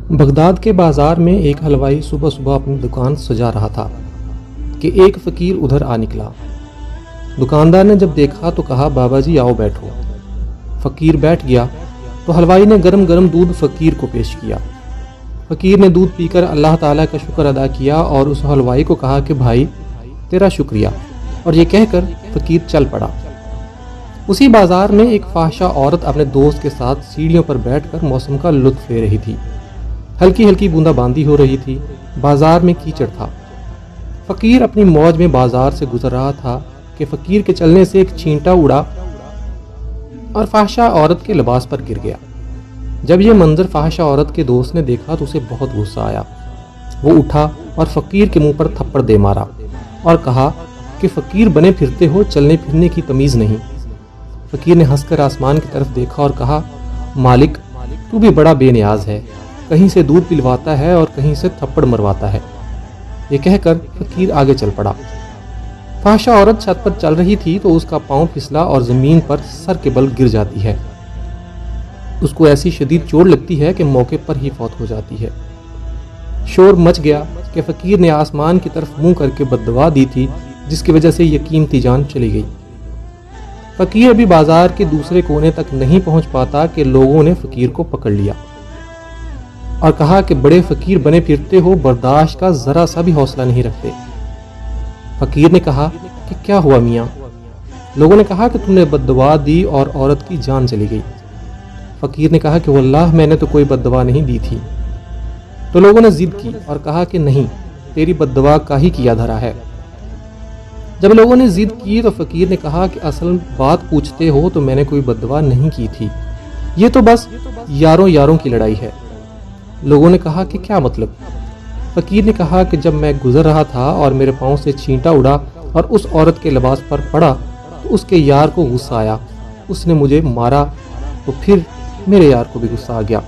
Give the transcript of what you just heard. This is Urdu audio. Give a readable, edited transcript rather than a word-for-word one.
بغداد کے بازار میں ایک حلوائی صبح صبح اپنی دکان سجا رہا تھا کہ ایک فقیر ادھر آ نکلا۔ دکاندار نے جب دیکھا تو کہا، بابا جی آؤ بیٹھو۔ فقیر بیٹھ گیا تو حلوائی نے گرم گرم دودھ فقیر کو پیش کیا۔ فقیر نے دودھ پی کر اللہ تعالیٰ کا شکر ادا کیا اور اس حلوائی کو کہا کہ بھائی تیرا شکریہ، اور یہ کہہ کر فقیر چل پڑا۔ اسی بازار میں ایک فاحشہ عورت اپنے دوست کے ساتھ سیڑھیوں پر بیٹھ کر موسم کا لطف لے رہی تھی۔ ہلکی ہلکی بوندا باندی ہو رہی تھی، بازار میں کیچڑ تھا۔ فقیر اپنی موج میں بازار سے گزر رہا تھا کہ فقیر کے چلنے سے ایک چینٹا اڑا اور فاحشہ عورت کے لباس پر گر گیا۔ جب یہ منظر فاحشہ عورت کے دوست نے دیکھا تو اسے بہت غصہ آیا۔ وہ اٹھا اور فقیر کے منہ پر تھپڑ دے مارا اور کہا کہ فقیر بنے پھرتے ہو، چلنے پھرنے کی تمیز نہیں۔ فقیر نے ہنس کر آسمان کی طرف دیکھا اور کہا، مالک تو بھی بڑا بے نیاز ہے، کہیں سے دودھ پلواتا ہے اور کہیں سے تھپڑ مرواتا ہے۔ یہ کہہ کر فقیر آگے چل پڑا۔ فاحشہ عورت چھت پر چل رہی تھی تو اس کا پاؤں پھسلا اور زمین پر سر کے بل گر جاتی ہے۔ اس کو ایسی شدید چوٹ لگتی ہے کہ موقع پر ہی فوت ہو جاتی ہے۔ شور مچ گیا کہ فقیر نے آسمان کی طرف منہ کر کے بد دعا دی تھی، جس کی وجہ سے یہ قیمتی جان چلی گئی۔ فقیر ابھی بازار کے دوسرے کونے تک نہیں پہنچ پاتا کہ لوگوں نے فقیر کو پکڑ لیا اور کہا کہ بڑے فقیر بنے پھرتے ہو، برداشت کا ذرا سا بھی حوصلہ نہیں رکھتے۔ فقیر نے کہا کہ کیا ہوا میاں؟ لوگوں نے کہا کہ تم نے بد دعا دی اور عورت کی جان چلی گئی۔ فقیر نے کہا کہ واللہ میں نے تو کوئی بد دعا نہیں دی تھی۔ تو لوگوں نے ضد کی اور کہا کہ نہیں، تیری بد دعا کا ہی کیا دھرا ہے۔ جب لوگوں نے ضد کی تو فقیر نے کہا کہ اصل بات پوچھتے ہو تو میں نے کوئی بد دعا نہیں کی تھی، یہ تو بس یاروں کی لڑائی ہے۔ لوگوں نے کہا کہ کیا مطلب؟ فقیر نے کہا کہ جب میں گزر رہا تھا اور میرے پاؤں سے چینٹا اڑا اور اس عورت کے لباس پر پڑا تو اس کے یار کو غصہ آیا، اس نے مجھے مارا تو پھر میرے یار کو بھی غصہ آ گیا۔